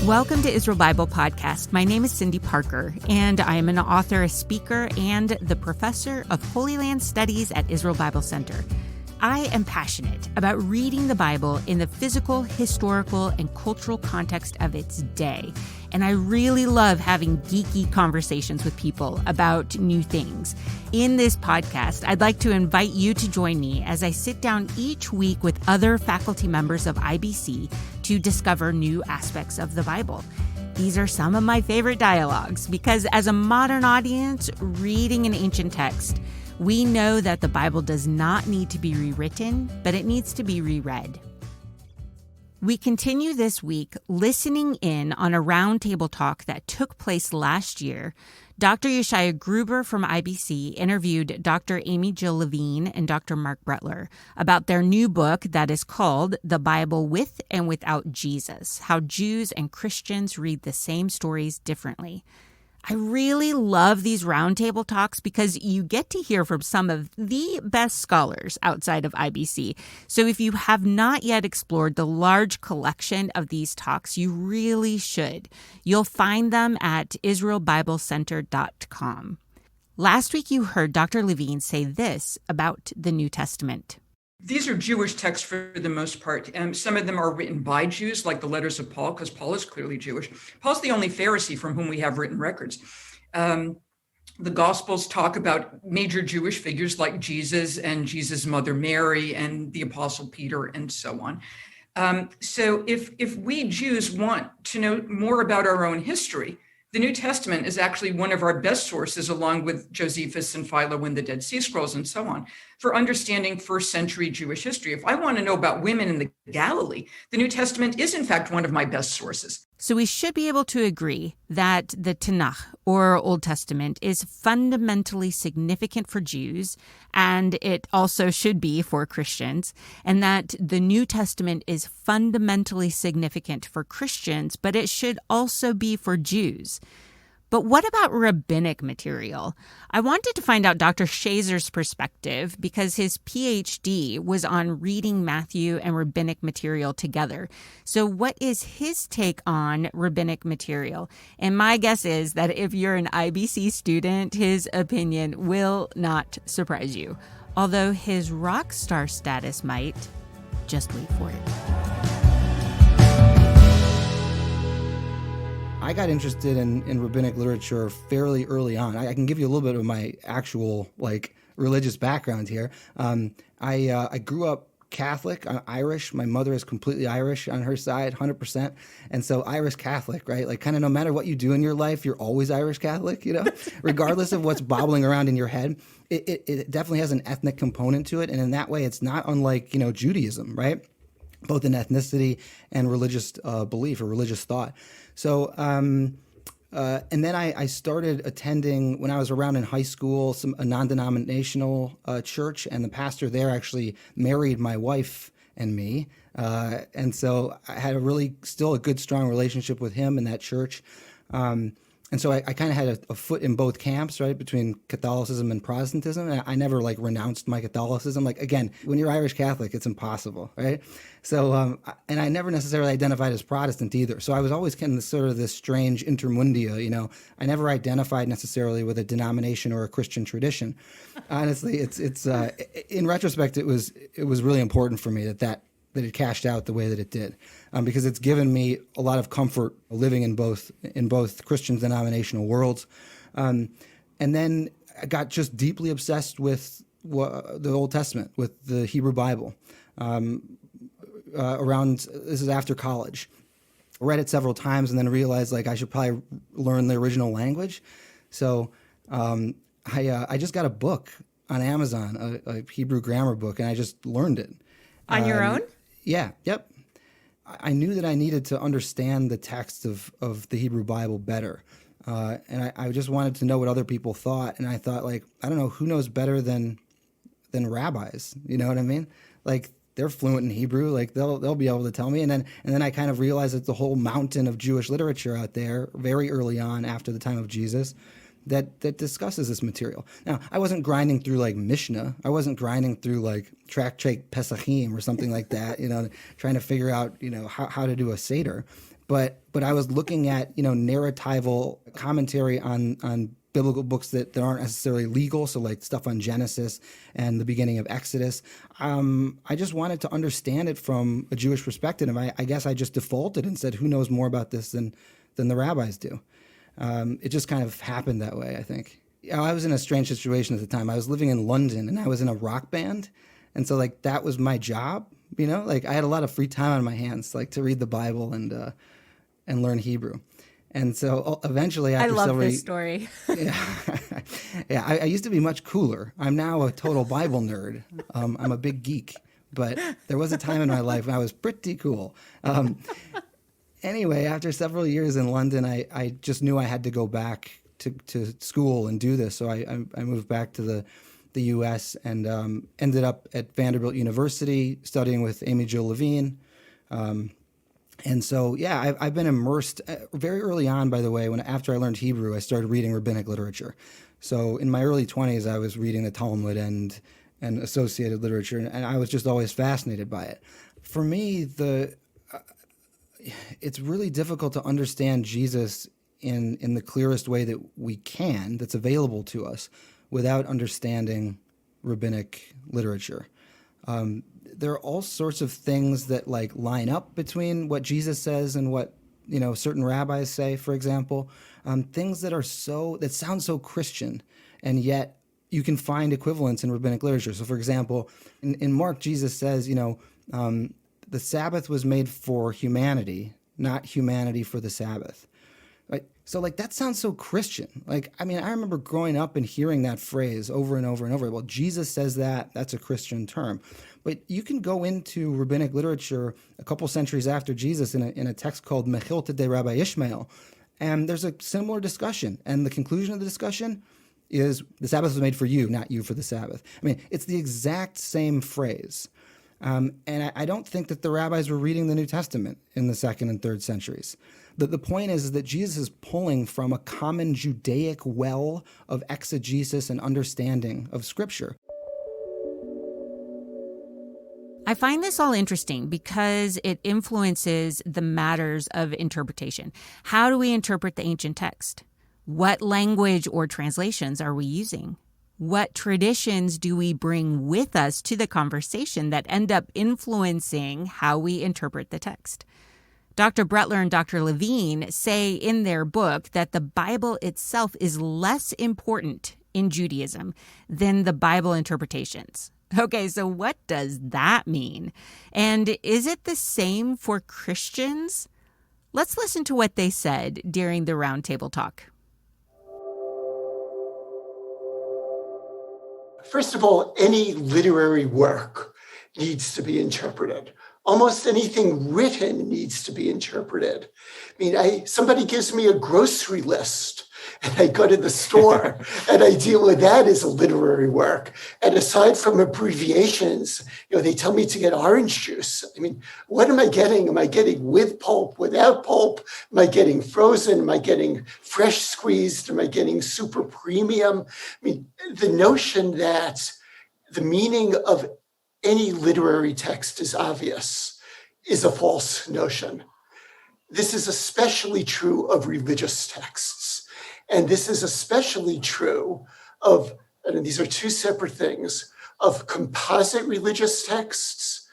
Welcome to Israel Bible Podcast. My name is Cindy Parker, and I am an author, a speaker, and the professor of Holy Land Studies at Israel Bible Center. I am passionate about reading the Bible in the physical, historical, and cultural context of its day. And I really love having geeky conversations with people about new things. In this podcast, I'd like to invite you to join me as I sit down each week with other faculty members of IBC to discover new aspects of the Bible. These are some of my favorite dialogues because as a modern audience reading an ancient text, we know that the Bible does not need to be rewritten, but it needs to be reread. We continue this week listening in on a roundtable talk that took place last year. Dr. Yeshaya Gruber from IBC interviewed Dr. Amy Jill Levine and Dr. Marc Brettler about their new book that is called The Bible With and Without Jesus, How Jews and Christians Read the Same Stories Differently. I really love these roundtable talks because you get to hear from some of the best scholars outside of IBC. So if you have not yet explored the large collection of these talks, you really should. You'll find them at israelbiblecenter.com. Last week, you heard Dr. Levine say this about the New Testament. These are Jewish texts for the most part. Some of them are written by Jews, like the letters of Paul, because Paul is clearly Jewish. Paul's the only Pharisee from whom we have written records. The Gospels talk about major Jewish figures like Jesus and Jesus' mother Mary and the Apostle Peter and so on. So if we Jews want to know more about our own history, the New Testament is actually one of our best sources, along with Josephus and Philo and the Dead Sea Scrolls and so on, for understanding first century Jewish history. If I want to know about women in the Galilee, the New Testament is in fact one of my best sources. So we should be able to agree that the Tanakh, or Old Testament, is fundamentally significant for Jews, and it also should be for Christians, and that the New Testament is fundamentally significant for Christians, but it should also be for Jews. But what about rabbinic material? I wanted to find out Dr. Shazer's perspective because his PhD was on reading Matthew and rabbinic material together. So what is his take on rabbinic material? And my guess is that if you're an IBC student, his opinion will not surprise you. Although his rock star status might. Just wait for it. I got interested in rabbinic literature fairly early on. I can give you a little bit of my actual religious background here. I grew up Catholic, Irish. My mother is completely Irish on her side, 100%. And so Irish Catholic, right? Like kind of no matter what you do in your life, you're always Irish Catholic, regardless of what's bobbling around in your head. It definitely has an ethnic component to it. And in that way, it's not unlike, Judaism, right? Both in ethnicity and religious belief or religious thought. So, and then I started attending, when I was around in high school, a non-denominational church, and the pastor there actually married my wife and me. And so I had still a good, strong relationship with him in that church. And so I kind of had a foot in both camps, right, between Catholicism and Protestantism. And I never renounced my Catholicism. Again, when you're Irish Catholic, it's impossible, right? So, and I never necessarily identified as Protestant either. So I was always kind of sort of this strange intermundia, I never identified necessarily with a denomination or a Christian tradition. Honestly, it's in retrospect, it was really important for me that it cashed out the way that it did, because it's given me a lot of comfort living in both Christian denominational worlds. And then I got just deeply obsessed with the Old Testament, with the Hebrew Bible. This is after college. I read it several times and then realized I should probably learn the original language. So I just got a book on Amazon, a Hebrew grammar book, and I just learned it. On your own? Yeah, yep. I knew that I needed to understand the text of the Hebrew Bible better. And I just wanted to know what other people thought. And I thought, I don't know, who knows better than rabbis? You know what I mean? They're fluent in Hebrew. They'll be able to tell me. And then I kind of realized that the whole mountain of Jewish literature out there very early on after the time of Jesus that discusses this material. Now, I wasn't grinding through Mishnah. I wasn't grinding through Tractate Pesachim or something like that, trying to figure out, how to do a Seder. but I was looking at, narratival commentary on biblical books that aren't necessarily legal, so like stuff on Genesis and the beginning of Exodus. I just wanted to understand it from a Jewish perspective, and I guess I just defaulted and said, who knows more about this than the rabbis do? It just kind of happened that way, I think. I was in a strange situation at the time. I was living in London, and I was in a rock band, and so like that was my job. Like I had a lot of free time on my hands, like to read the Bible and learn Hebrew. And so eventually, after I love this story. Yeah, I used to be much cooler. I'm now a total Bible nerd. I'm a big geek, but there was a time in my life when I was pretty cool. Anyway, after several years in London, I just knew I had to go back to school and do this. So I moved back to the U.S. and ended up at Vanderbilt University studying with Amy Jo Levine. And so, yeah, I've been immersed very early on, by the way, after I learned Hebrew, I started reading rabbinic literature. So in my early 20s, I was reading the Talmud and associated literature, and I was just always fascinated by it. For me, it's really difficult to understand Jesus in the clearest way that we can, that's available to us, without understanding rabbinic literature. There are all sorts of things that like line up between what Jesus says and what certain rabbis say, for example, things that sound so Christian, and yet you can find equivalents in rabbinic literature. So, for example, in Marc, Jesus says, the Sabbath was made for humanity, not humanity for the Sabbath. Right? So like that sounds so Christian. Like, I remember growing up and hearing that phrase over and over and over. Well, Jesus says that's a Christian term. But you can go into rabbinic literature a couple centuries after Jesus in a text called Mechilta de Rabbi Ishmael, and there's a similar discussion. And the conclusion of the discussion is the Sabbath was made for you, not you for the Sabbath. It's the exact same phrase. And I don't think that the rabbis were reading the New Testament in the 2nd and 3rd centuries. The point is that Jesus is pulling from a common Judaic well of exegesis and understanding of Scripture. I find this all interesting because it influences the matters of interpretation. How do we interpret the ancient text? What language or translations are we using? What traditions do we bring with us to the conversation that end up influencing how we interpret the text? Dr. Brettler and Dr. Levine say in their book that the Bible itself is less important in Judaism than the Bible interpretations. Okay, so what does that mean? And is it the same for Christians? Let's listen to what they said during the Roundtable Talk. First of all, any literary work needs to be interpreted. Almost anything written needs to be interpreted. Somebody gives me a grocery list and I go to the store and I deal with that as a literary work. And aside from abbreviations, they tell me to get orange juice. What am I getting? Am I getting with pulp, without pulp? Am I getting frozen? Am I getting fresh squeezed? Am I getting super premium? The notion that the meaning of any literary text is obvious is a false notion. This is especially true of religious texts. And this is especially true of, and these are two separate things, of composite religious texts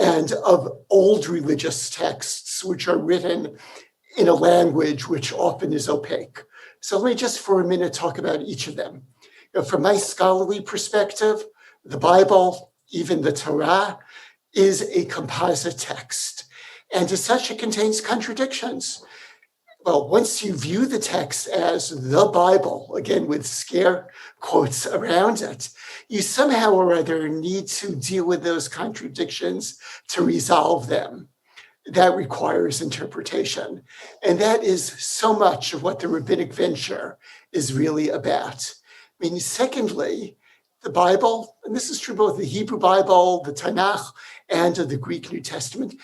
and of old religious texts, which are written in a language which often is opaque. So let me just for a minute talk about each of them. From my scholarly perspective, the Bible, even the Torah, is a composite text. And as such, it contains contradictions. Well, once you view the text as the Bible, again, with scare quotes around it, you somehow or other need to deal with those contradictions to resolve them. That requires interpretation. And that is so much of what the rabbinic venture is really about. Secondly, the Bible, and this is true both the Hebrew Bible, the Tanakh, and the Greek New Testament,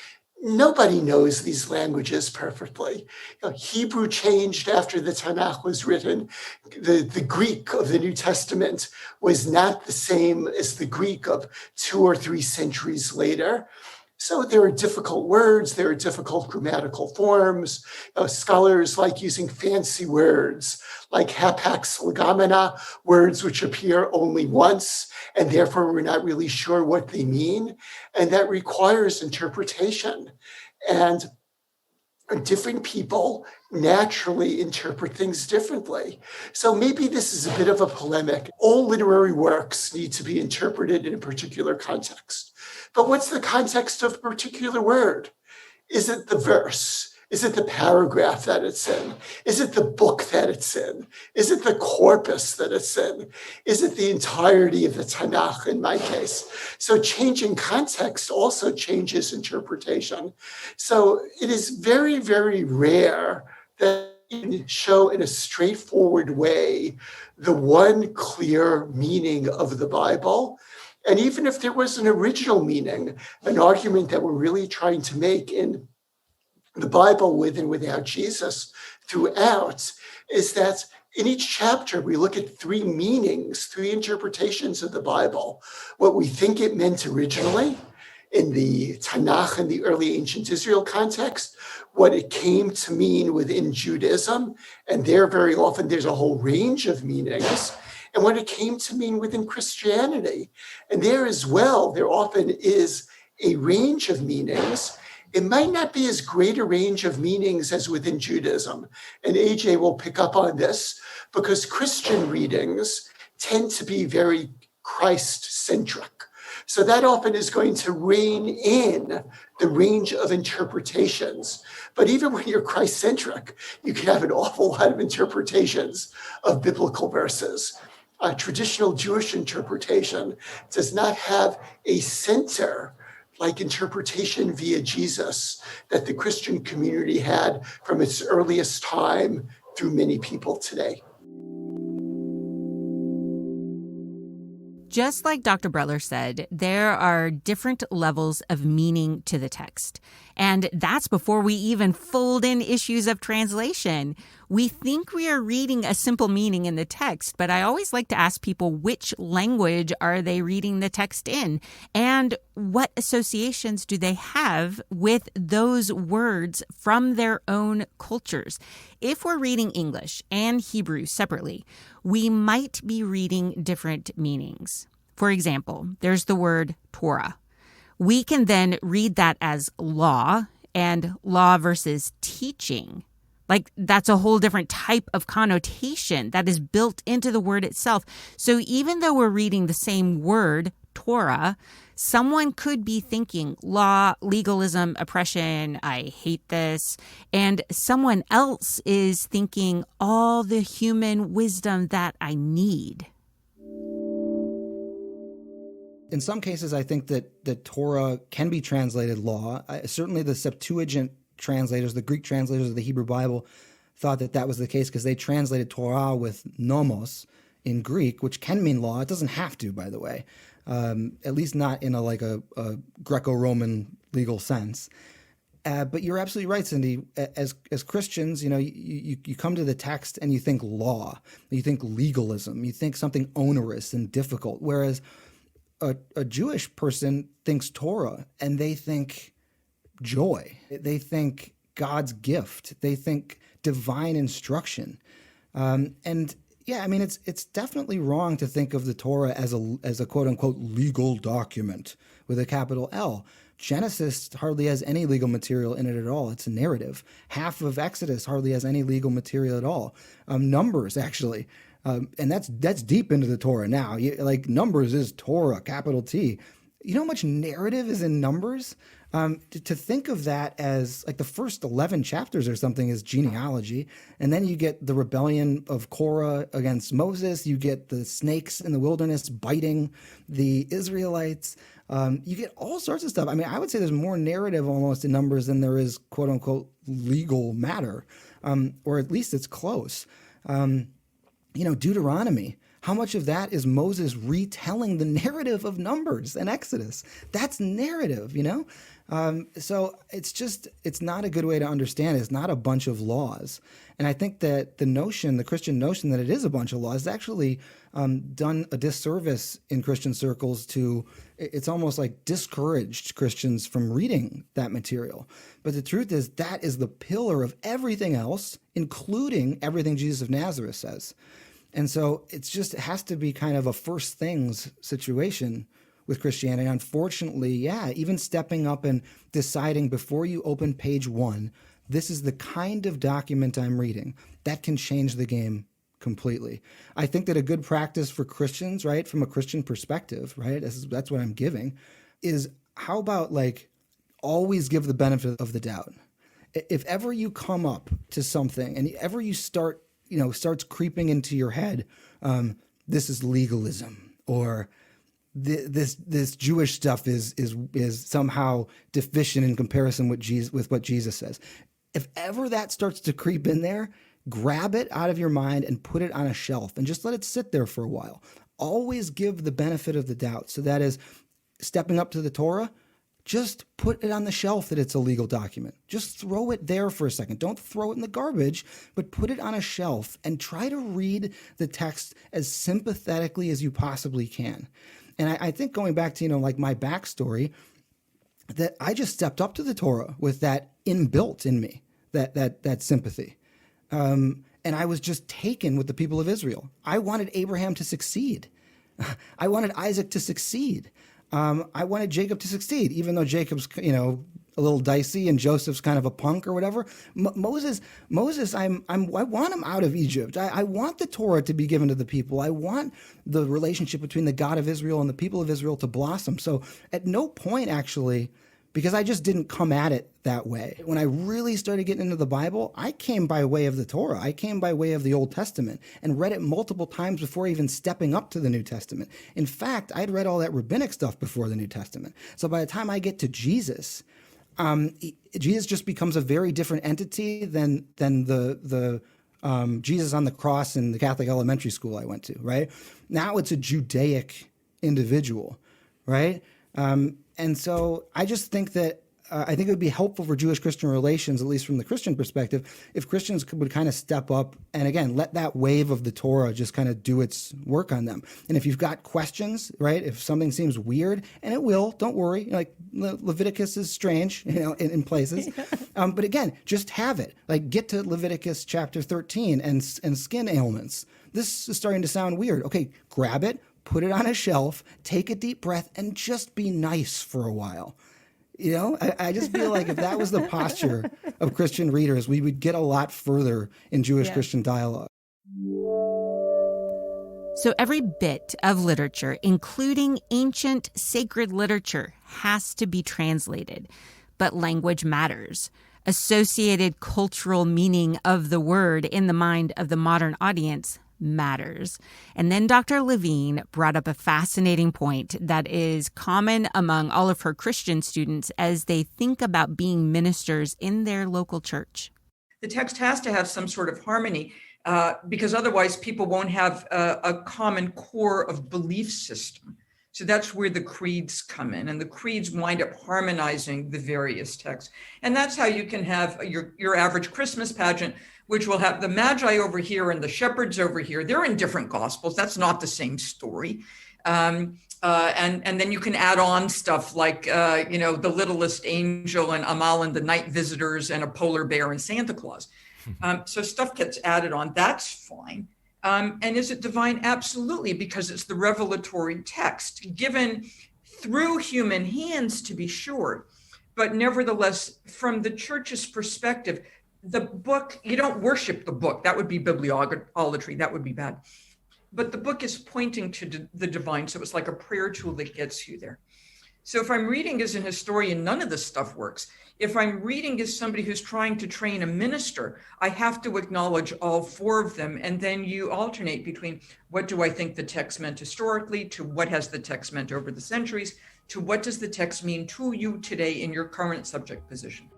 nobody knows these languages perfectly. Hebrew changed after the Tanakh was written. The Greek of the New Testament was not the same as the Greek of 2 or 3 centuries later. So there are difficult words, there are difficult grammatical forms. Scholars like using fancy words like hapax legomena, words which appear only once, and therefore we're not really sure what they mean. And that requires interpretation. And different people naturally interpret things differently. So maybe this is a bit of a polemic. All literary works need to be interpreted in a particular context. But what's the context of a particular word? Is it the verse? Is it the paragraph that it's in? Is it the book that it's in? Is it the corpus that it's in? Is it the entirety of the Tanakh in my case? So changing context also changes interpretation. So it is very, very rare that you can show in a straightforward way the one clear meaning of the Bible. And even if there was an original meaning, an argument that we're really trying to make in the Bible with and without Jesus throughout is that in each chapter, we look at three meanings, three interpretations of the Bible. What we think it meant originally in the Tanakh and the early ancient Israel context, what it came to mean within Judaism, and there very often there's a whole range of meanings, and what it came to mean within Christianity. And there as well, there often is a range of meanings. It might not be as great a range of meanings as within Judaism. And AJ will pick up on this because Christian readings tend to be very Christ-centric. So that often is going to rein in the range of interpretations. But even when you're Christ-centric, you can have an awful lot of interpretations of biblical verses. Traditional Jewish interpretation does not have a center like interpretation via Jesus that the Christian community had from its earliest time through many people today. Just like Dr. Brettler said, there are different levels of meaning to the text. And that's before we even fold in issues of translation. We think we are reading a simple meaning in the text, but I always like to ask people which language are they reading the text in and what associations do they have with those words from their own cultures. If we're reading English and Hebrew separately, we might be reading different meanings. For example, there's the word Torah. We can then read that as law and law versus teaching. Like that's a whole different type of connotation that is built into the word itself. So even though we're reading the same word, Torah, someone could be thinking law, legalism, oppression, I hate this. And someone else is thinking all the human wisdom that I need. In some cases, I think that the Torah can be translated law. Certainly the Septuagint translators, the Greek translators of the Hebrew Bible, thought that that was the case because they translated Torah with nomos in Greek, which can mean law. It doesn't have to, by the way, at least not in a Greco-Roman legal sense. But you're absolutely right, Cindy. As Christians, you come to the text and you think law, you think legalism, you think something onerous and difficult, whereas a Jewish person thinks Torah and they think joy. They think God's gift. They think divine instruction. And yeah, I mean, it's definitely wrong to think of the Torah as a quote unquote legal document with a capital L. Genesis hardly has any legal material in it at all. It's a narrative. Half of Exodus hardly has any legal material at all. Numbers, actually. And that's deep into the Torah now. Numbers is Torah, capital T. You know how much narrative is in Numbers? To think of that as like the first 11 chapters or something is genealogy. And then you get the rebellion of Korah against Moses. You get the snakes in the wilderness biting the Israelites. You get all sorts of stuff. I mean, I would say there's more narrative almost in Numbers than there is quote unquote legal matter, or at least it's close. Deuteronomy. How much of that is Moses retelling the narrative of Numbers and Exodus? That's narrative, you know? So it's not a good way to understand it. It's not a bunch of laws. And I think that the Christian notion that it is a bunch of laws is actually done a disservice in Christian circles it's almost like discouraged Christians from reading that material. But the truth is that is the pillar of everything else, including everything Jesus of Nazareth says. And so it has to be kind of a first things situation with Christianity. Unfortunately, even stepping up and deciding before you open page 1, this is the kind of document I'm reading, that can change the game completely. I think that a good practice for Christians, right, from a Christian perspective, right, that's what I'm giving, is how about always give the benefit of the doubt. If ever you come up to something and ever you starts creeping into your head, this is legalism, or this Jewish stuff is somehow deficient in comparison with what Jesus says. If ever that starts to creep in there, grab it out of your mind and put it on a shelf and just let it sit there for a while. Always give the benefit of the doubt. So that is stepping up to the Torah. Just put it on the shelf that it's a legal document. Just throw it there for a second. Don't throw it in the garbage, but put it on a shelf and try to read the text as sympathetically as you possibly can. And I think going back to, my backstory, that I just stepped up to the Torah with that inbuilt in me, that sympathy. And I was just taken with the people of Israel. I wanted Abraham to succeed. I wanted Isaac to succeed. I wanted Jacob to succeed, even though Jacob's, a little dicey and Joseph's kind of a punk or whatever. Moses, I want him out of Egypt. I want the Torah to be given to the people. I want the relationship between the God of Israel and the people of Israel to blossom. So at no point, actually, because I just didn't come at it that way. When I really started getting into the Bible, I came by way of the Torah. I came by way of the Old Testament and read it multiple times before even stepping up to the New Testament. In fact, I'd read all that rabbinic stuff before the New Testament. So by the time I get to Jesus, Jesus just becomes a very different entity than the Jesus on the cross in the Catholic elementary school I went to, right? Now it's a Judaic individual, right? And so I just think that I think it would be helpful for Jewish-Christian relations, at least from the Christian perspective, if Christians would kind of step up and, again, let that wave of the Torah just kind of do its work on them. And if you've got questions, right, if something seems weird, and it will, don't worry, Leviticus is strange, in places. But again, just have it. Get to Leviticus chapter 13 and skin ailments. This is starting to sound weird. Okay, grab it, put it on a shelf, take a deep breath, and just be nice for a while. I just feel like if that was the posture of Christian readers, we would get a lot further in Jewish-Christian dialogue. So every bit of literature, including ancient sacred literature, has to be translated. But language matters. Associated cultural meaning of the word in the mind of the modern audience matters. And then Dr. Levine brought up a fascinating point that is common among all of her Christian students as they think about being ministers in their local church. The text has to have some sort of harmony because otherwise people won't have a common core of belief system. So that's where the creeds come in, and the creeds wind up harmonizing the various texts. And that's how you can have your average Christmas pageant, which will have the Magi over here and the shepherds over here. They're in different gospels. That's not the same story. And then you can add on stuff like, the littlest angel and Amal and the night visitors and a polar bear and Santa Claus. So stuff gets added on. That's fine. And is it divine? Absolutely, because it's the revelatory text given through human hands, to be sure. But nevertheless, from the church's perspective, the book, you don't worship the book. That would be bibliolatry. That would be bad. But the book is pointing to the divine. So it's like a prayer tool that gets you there. So if I'm reading as an historian, none of this stuff works. If I'm reading as somebody who's trying to train a minister, I have to acknowledge all four of them. And then you alternate between what do I think the text meant historically, to what has the text meant over the centuries, to what does the text mean to you today in your current subject position.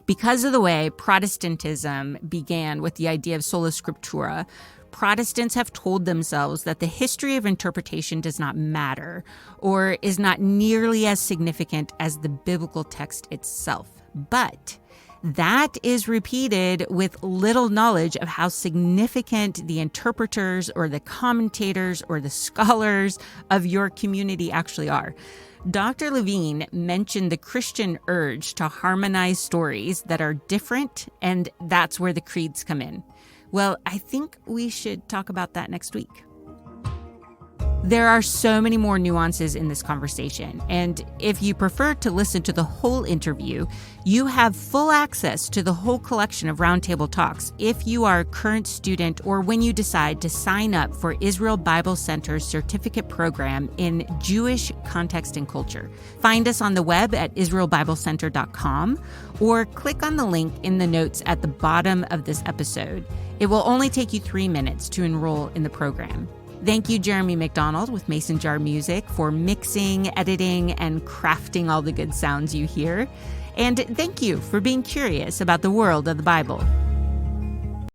Because of the way Protestantism began with the idea of sola scriptura, Protestants have told themselves that the history of interpretation does not matter or is not nearly as significant as the biblical text itself. But that is repeated with little knowledge of how significant the interpreters or the commentators or the scholars of your community actually are. Dr. Levine mentioned the Christian urge to harmonize stories that are different, and that's where the creeds come in. Well, I think we should talk about that next week. There are so many more nuances in this conversation, and if you prefer to listen to the whole interview, you have full access to the whole collection of Roundtable Talks if you are a current student or when you decide to sign up for Israel Bible Center's certificate program in Jewish context and culture. Find us on the web at israelbiblecenter.com or click on the link in the notes at the bottom of this episode. It will only take you 3 minutes to enroll in the program. Thank you, Jeremy McDonald with Mason Jar Music, for mixing, editing, and crafting all the good sounds you hear. And thank you for being curious about the world of the Bible.